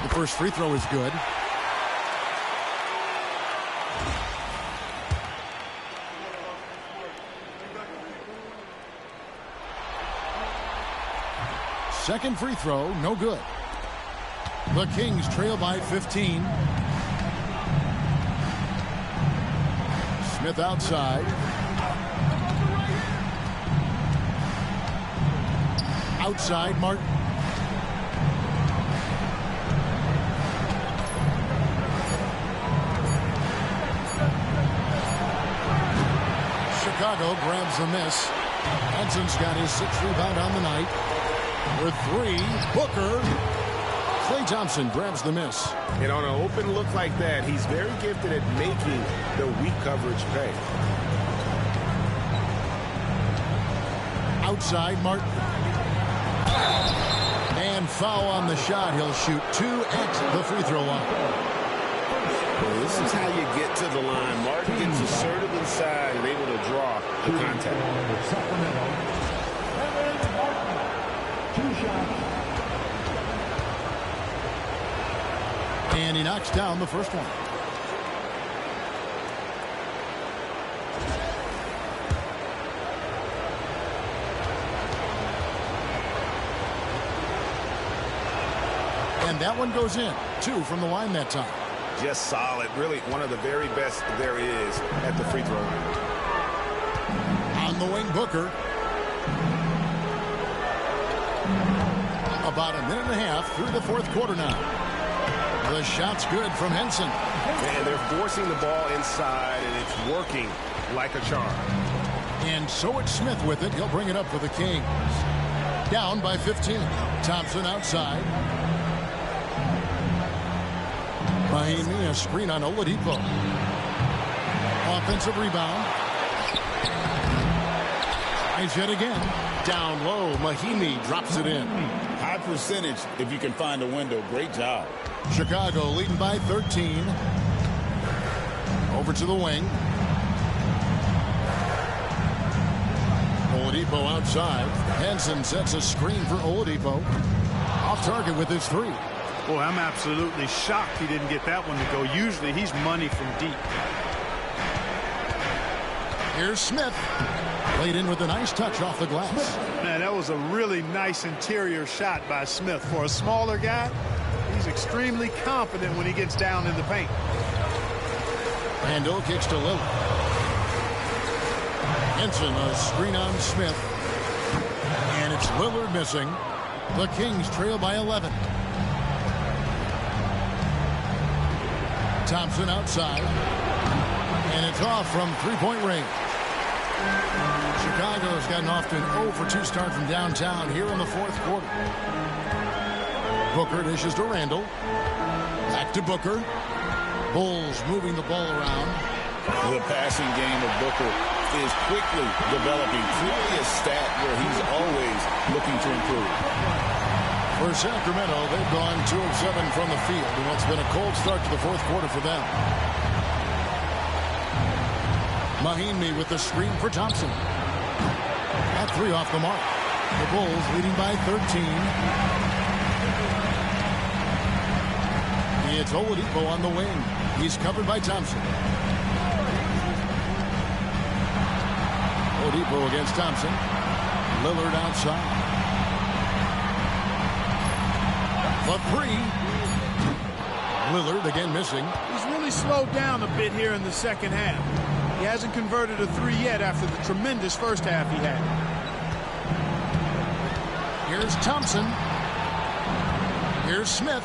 The first free throw is good. Second free throw, no good. The Kings trail by 15. Smith outside. Outside, Martin. Chicago grabs the miss. Hudson's got his 6th rebound on the night. With 3, Booker. Klay Thompson grabs the miss. And on an open look like that, he's very gifted at making the weak coverage pay. Outside, Martin. And foul on the shot. He'll shoot 2 at the free throw line. Well, this is how you get to the line. Martin gets assertive inside and able to draw the contact. Sacramento. 2 shots. And he knocks down the first one. And that one goes in. 2 from the line that time. Just solid. Really one of the very best there is at the free throw line. On the wing, Booker. About a minute and a half through the fourth quarter now. The shot's good from Henson. And they're forcing the ball inside, and it's working like a charm. And so it's Smith with it. He'll bring it up for the Kings. Down by 15. Thompson outside. Mahinmi, a screen on Oladipo. Offensive rebound. Tries yet again. Down low. Mahinmi drops it in. High percentage if you can find a window. Great job. Chicago leading by 13. Over to the wing. Oladipo outside. Henson sets a screen for Oladipo. Off target with his 3. Boy, I'm absolutely shocked he didn't get that one to go. Usually he's money from deep. Here's Smith. Played in with a nice touch off the glass. Man, that was a really nice interior shot by Smith. For a smaller guy, he's extremely confident when he gets down in the paint. Randall kicks to Lillard. Henson, a screen on Smith. And it's Lillard missing. The Kings trail by 11. Thompson outside. And it's off from three-point range. Chicago's gotten off to an 0-for-2 start from downtown here in the fourth quarter. Booker dishes to Randall. Back to Booker. Bulls moving the ball around. The passing game of Booker is quickly developing. Clearly a stat where he's always looking to improve. For Sacramento, they've gone 2 of 7 from the field in what's been a cold start to the fourth quarter for them. Mahinmi with the screen for Thompson. That 3 off the mark. The Bulls leading by 13. It's Oladipo on the wing. He's covered by Thompson. Oladipo against Thompson. Lillard outside. The 3. Lillard again missing. He's really really slowed down a bit here in the second half. He hasn't converted a three yet after the tremendous first half he had. Here's Thompson. Here's Smith.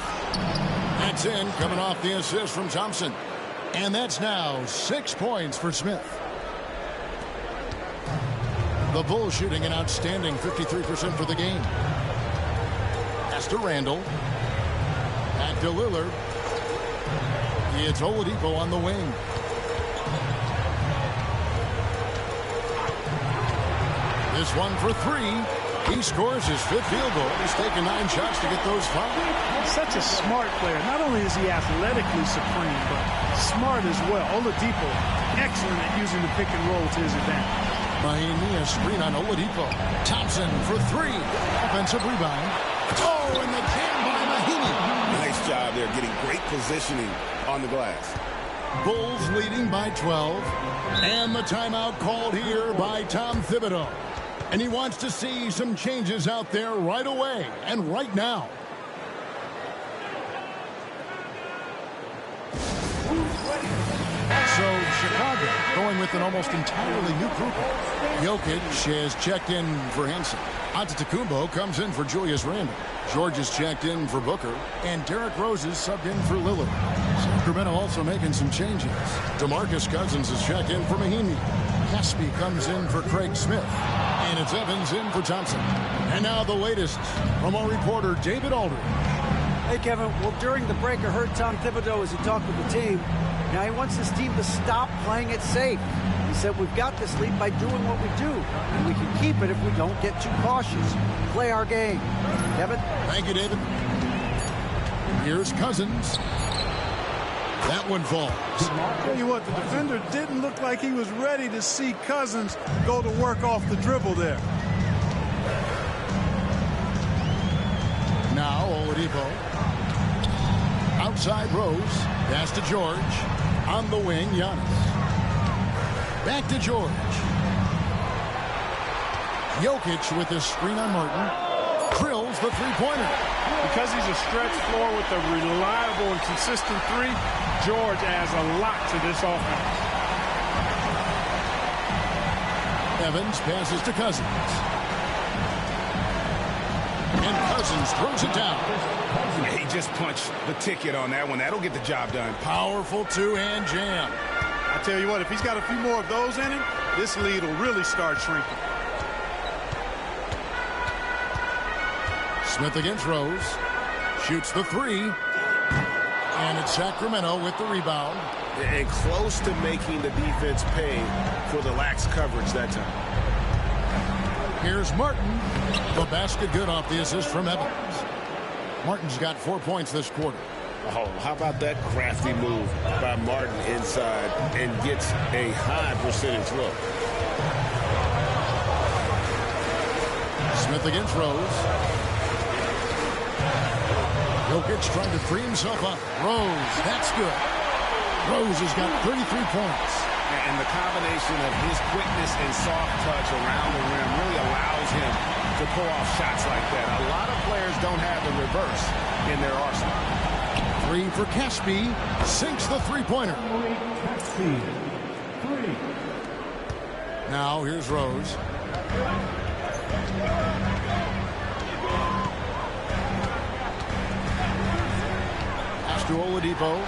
That's in, coming off the assist from Thompson. And that's now 6 points for Smith. The Bulls shooting an outstanding 53% for the game. Pass to Randall. Back to Lillard. It's Oladipo on the wing. This one for three. He scores his 5th field goal. He's taken 9 shots to get those 5. He's such a smart player. Not only is he athletically supreme, but smart as well. Oladipo, excellent at using the pick and roll to his advantage. Mahimi, a screen on Oladipo. Thompson for 3. Offensive rebound. Oh, and the jam by Mahimi. Nice job there, getting great positioning on the glass. Bulls leading by 12. And the timeout called here by Tom Thibodeau. And he wants to see some changes out there right away and right now. So Chicago going with an almost entirely new group. Jokic has checked in for Henson. Antetokounmpo comes in for Julius Randle. George is checked in for Booker. And Derrick Rose is subbed in for Lillard. Sacramento also making some changes. DeMarcus Cousins is checked in for Mahimi. Caspi comes in for Craig Smith. And it's Evans in for Thompson. And now the latest from our reporter, David Aldridge. Hey, Kevin. Well, during the break, I heard Tom Thibodeau as he talked with the team. Now he wants his team to stop playing it safe. He said, we've got this lead by doing what we do. And we can keep it if we don't get too cautious. Play our game. Kevin? Thank you, David. Here's Cousins. That one falls. I'll tell you what, the defender didn't look like he was ready to see Cousins go to work off the dribble there. Now Oladipo. Outside Rose. Pass to George. On the wing, Giannis. Back to George. Jokic with his screen on Martin. Drills the three-pointer. Because he's a stretch floor with a reliable and consistent three, George adds a lot to this offense. Evans passes to Cousins. And Cousins throws it down. He just punched the ticket on that one. That'll get the job done. Powerful two-hand jam. I tell you what, if he's got a few more of those in him, this lead will really start shrinking. Smith against Rose. Shoots the three. And it's Sacramento with the rebound. And close to making the defense pay for the lax coverage that time. Here's Martin. The basket good off the assist from Evans. Martin's got 4 points this quarter. Oh, how about that crafty move by Martin inside and gets a high percentage look. Smith against Rose. Jokic trying to free himself up. Rose, that's good. Rose has got 33 points. And the combination of his quickness and soft touch around the rim really allows him to pull off shots like that. A lot of players don't have the reverse in their arsenal. 3 for Caspi. Sinks the three-pointer. Now here's Rose. Pass to Oladipo.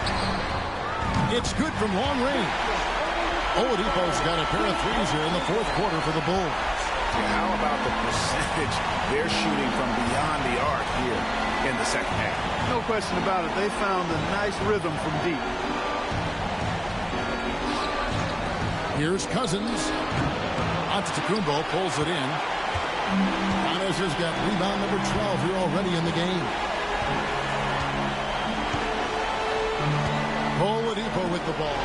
It's good from long range. Oladipo's got a pair of threes here in the fourth quarter for the Bulls. How about the percentage they're shooting from beyond the arc here in the second half? No question about it. They found a nice rhythm from deep. Here's Cousins. Antetokounmpo pulls it in. Giannis has got rebound number 12 here already in the game. Oladipo with the ball.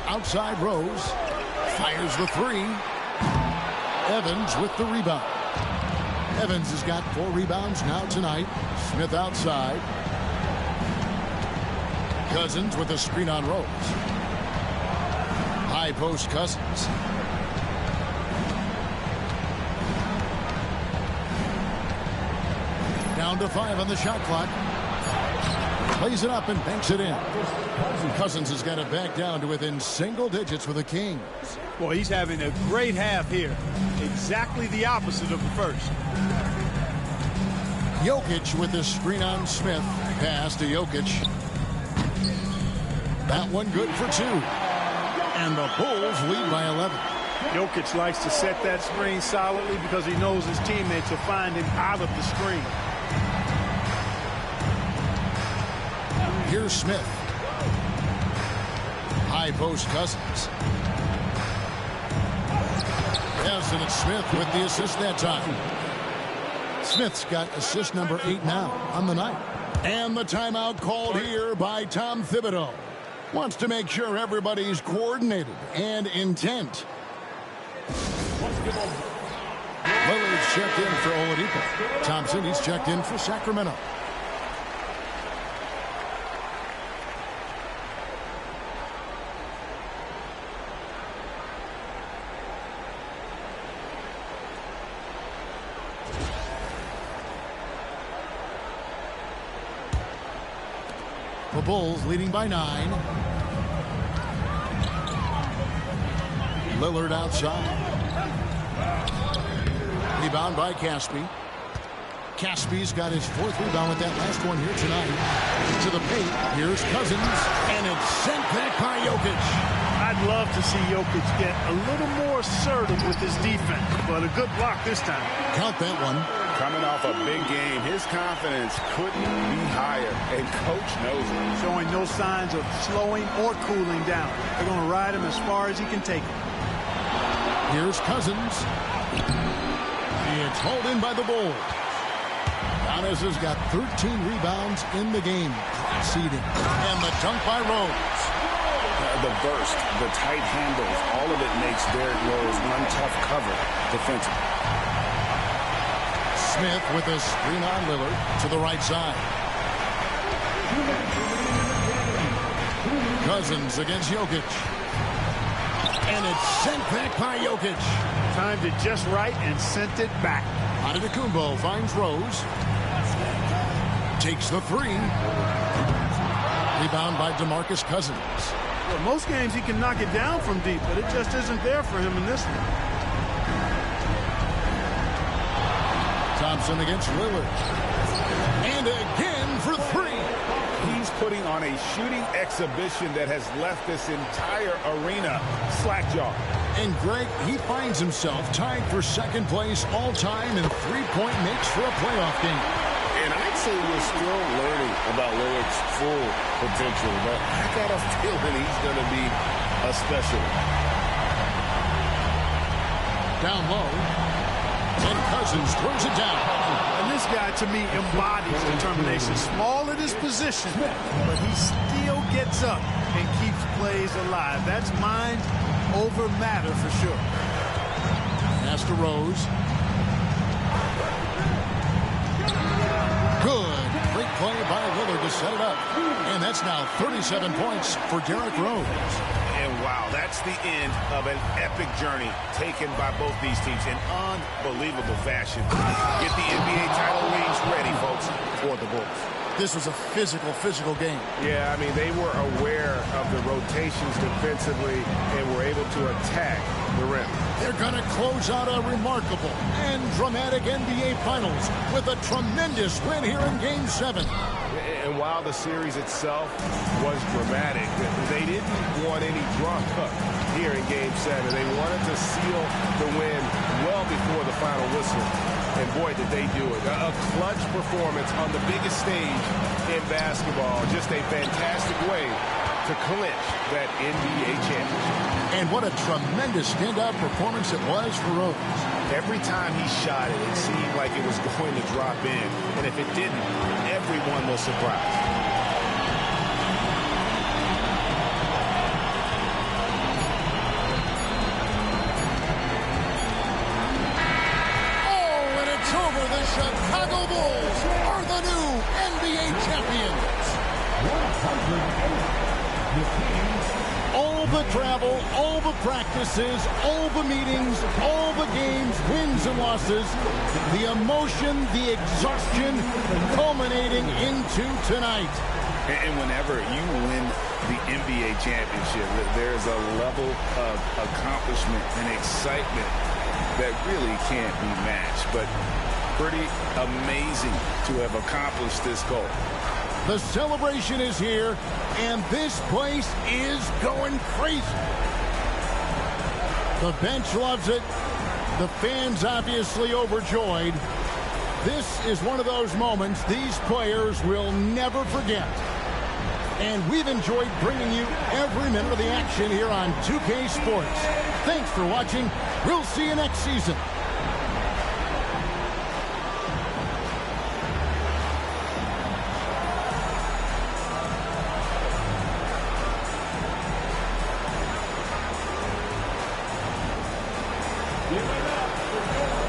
Outside Rose. Fires the three. Evans with the rebound. Evans has got 4 rebounds now tonight. Smith outside. Cousins with a screen on Rose. High post Cousins. Down to 5 on the shot clock. Plays it up and banks it in. Cousins has got it back down to within single digits with the Kings. Well, he's having a great half here. Exactly the opposite of the first. Jokic with the screen on Smith. Pass to Jokic. That one good for 2. And the Bulls lead by 11. Jokic likes to set that screen solidly because he knows his teammates will find him out of the screen. Here's Smith. High post Cousins. Yes, and it's Smith with the assist that time. Smith's got assist number 8 now on the night. And the timeout called here by Tom Thibodeau. Wants to make sure everybody's coordinated and intent. Lillard's checked in for Oladipo. Thompson, he's checked in for Sacramento. The Bulls leading by 9. Lillard outside. Rebound by Caspi. Caspi's got his 4th rebound with that last one here tonight. To the paint. Here's Cousins. And it's sent back by Jokic. I'd love to see Jokic get a little more assertive with his defense, but a good block this time. Count that one. Coming off a big game, his confidence couldn't be higher, and Coach knows it. Showing no signs of slowing or cooling down. They're going to ride him as far as he can take it. Here's Cousins. It's hauled in by the Bulls. Giannis has got 13 rebounds in the game. Conceding. And the dunk by Rose. The burst, the tight handles, all of it makes Derrick Rose one tough cover defensively. Smith with a screen on Lillard to the right side. Cousins against Jokic. And it's sent back by Jokic. Timed it just right and sent it back. Antetokounmpo finds Rose. Takes the 3. Rebound by DeMarcus Cousins. Well, most games he can knock it down from deep, but it just isn't there for him in this one. Thompson against Lillard. And again for 3. He's putting on a shooting exhibition that has left this entire arena slack-jawed. And Greg, he finds himself tied for 2nd place all-time in 3-point makes for a playoff game. And I'd say we're still learning about Lillard's full potential, but I got a feeling he's going to be a special. Down low. And Cousins throws it down. And this guy, to me, embodies determination. Small at his position, but he still gets up and keeps plays alive. That's mind over matter for sure. Pass to Rose. Good. Great play by Lillard to set it up. And that's now 37 points for Derrick Rose. And wow, that's the end of an epic journey taken by both these teams in unbelievable fashion. Get the NBA title rings ready, folks, for the Bulls. This was a physical game. Yeah, I mean, they were aware of the rotations defensively and were able to attack the rim. They're going to close out a remarkable and dramatic NBA Finals with a tremendous win here in Game 7. And while the series itself was dramatic, they didn't want any drama here in Game 7. They wanted to seal the win well before the final whistle. And boy, did they do it. A clutch performance on the biggest stage in basketball. Just a fantastic way to clinch that NBA championship. And what a tremendous standout performance it was for Rose. Every time he shot it, it seemed like it was going to drop in. And if it didn't, everyone was surprised. Chicago Bulls are the new NBA champions. All the travel, all the practices, all the meetings, all the games, wins and losses, the emotion, the exhaustion culminating into tonight. And whenever you win the NBA championship, there's a level of accomplishment and excitement that really can't be matched. But pretty amazing to have accomplished this goal. The celebration is here, and this place is going crazy. The bench loves it. The fans obviously overjoyed. This is one of those moments these players will never forget. And we've enjoyed bringing you every minute of the action here on 2K Sports. Thanks for watching. We'll see you next season. Give it up for